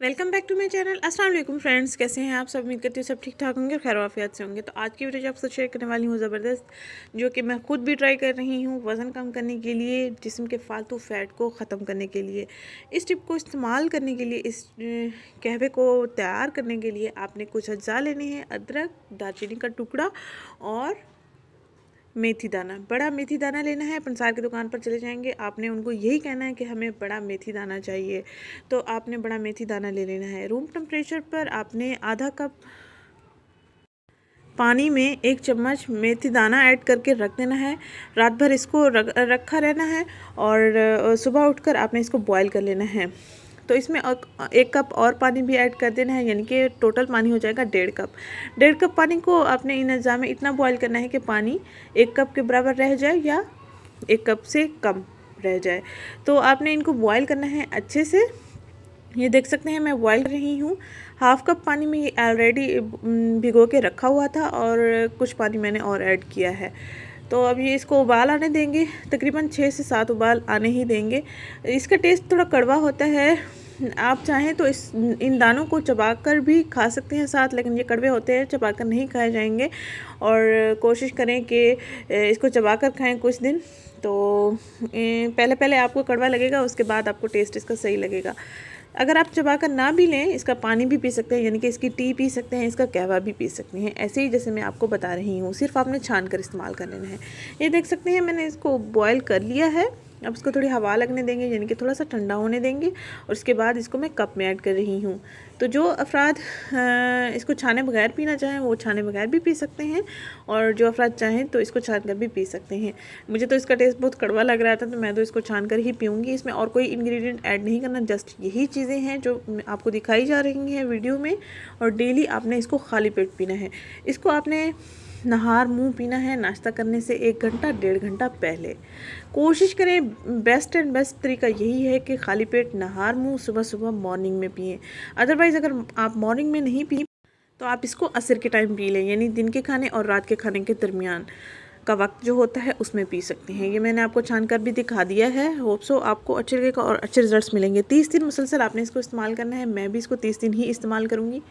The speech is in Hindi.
Welcome back to my channel. अस्सलाम वालेकुम फ्रेंड्स, कैसे हैं आप सब? उम्मीद करती हूँ सब ठीक ठाक होंगे और खैर वाफियत से होंगे। तो आज की वीडियो जो आपसे शेयर करने वाली हूँ ज़बरदस्त, जो कि मैं खुद भी ट्राई कर रही हूँ वज़न कम करने के लिए, जिस्म के फालतू फ़ैट को ख़त्म करने के लिए। इस टिप को इस्तेमाल करने के लिए, इस कहवे को तैयार करने के लिए आपने कुछ अज्जा लेने हैं। अदरक, दालचीनी का टुकड़ा और मेथी दाना। बड़ा मेथी दाना लेना है। पंसार की दुकान पर चले जाएंगे, आपने उनको यही कहना है कि हमें बड़ा मेथी दाना चाहिए, तो आपने बड़ा मेथी दाना ले लेना है। रूम टेम्परेचर पर आपने आधा कप पानी में 1 चम्मच मेथी दाना ऐड करके रख देना है। रात भर इसको रखा रहना है और सुबह उठकर आपने इसको बॉयल कर लेना है। तो इसमें 1 कप और पानी भी ऐड कर देना है, यानी कि टोटल पानी हो जाएगा 1.5 कप। 1.5 कप पानी को आपने इन अज्जा में इतना बॉयल करना है कि पानी 1 कप के बराबर रह जाए या 1 कप से कम रह जाए। तो आपने इनको बॉयल करना है अच्छे से। ये देख सकते हैं मैं बॉयल कर रही हूँ। 1/2 कप पानी में ऑलरेडी भिगो के रखा हुआ था और कुछ पानी मैंने और ऐड किया है। तो अब ये इसको उबाल आने देंगे, तकरीबन 6 से 7 उबाल आने ही देंगे। इसका टेस्ट थोड़ा कड़वा होता है, आप चाहें तो इन दानों को चबाकर भी खा सकते हैं साथ, लेकिन ये कड़वे होते हैं, चबाकर नहीं खाए जाएंगे। और कोशिश करें कि इसको चबाकर खाएं कुछ दिन। तो पहले पहले आपको कड़वा लगेगा, उसके बाद आपको टेस्ट इसका सही लगेगा। अगर आप चबाकर ना भी लें, इसका पानी भी पी सकते हैं, यानी कि इसकी टी पी सकते हैं, इसका कहवा भी पी सकते हैं, ऐसे ही जैसे मैं आपको बता रही हूँ। सिर्फ आपने छान कर इस्तेमाल कर लेना है। ये देख सकते हैं मैंने इसको बॉयल कर लिया है। अब इसको थोड़ी हवा लगने देंगे, यानी कि थोड़ा सा ठंडा होने देंगे और उसके बाद इसको मैं कप में ऐड कर रही हूँ। तो जो अफराद इसको छाने बगैर पीना चाहें वो छाने बगैर भी पी सकते हैं, और जो अफराद चाहें तो इसको छान कर भी पी सकते हैं। मुझे तो इसका टेस्ट बहुत कड़वा लग रहा था, तो मैं तो इसको छान कर ही पीऊँगी। इसमें और कोई इंग्रेडिएंट ऐड नहीं करना, जस्ट यही चीज़ें हैं जो आपको दिखाई जा रही हैं वीडियो में। और डेली आपने इसको खाली पेट पीना है। इसको आपने नहार मुंह पीना है नाश्ता करने से 1 घंटा 1.5 घंटा पहले। कोशिश करें, बेस्ट तरीका यही है कि खाली पेट नहार मुंह सुबह सुबह मॉर्निंग में पिएं। अदरवाइज़ अगर आप मॉर्निंग में नहीं पी तो आप इसको असर के टाइम पी लें, यानी दिन के खाने और रात के खाने के दरमियान का वक्त जो होता है उसमें पी सकते हैं। ये मैंने आपको छान कर भी दिखा दिया है। होप सो आपको अच्छे लगेगा और अच्छे रिजल्ट्स मिलेंगे। 30 दिन मुसलसल आपने इसको इस्तेमाल करना है। मैं भी इसको 30 दिन ही इस्तेमाल करूँगी।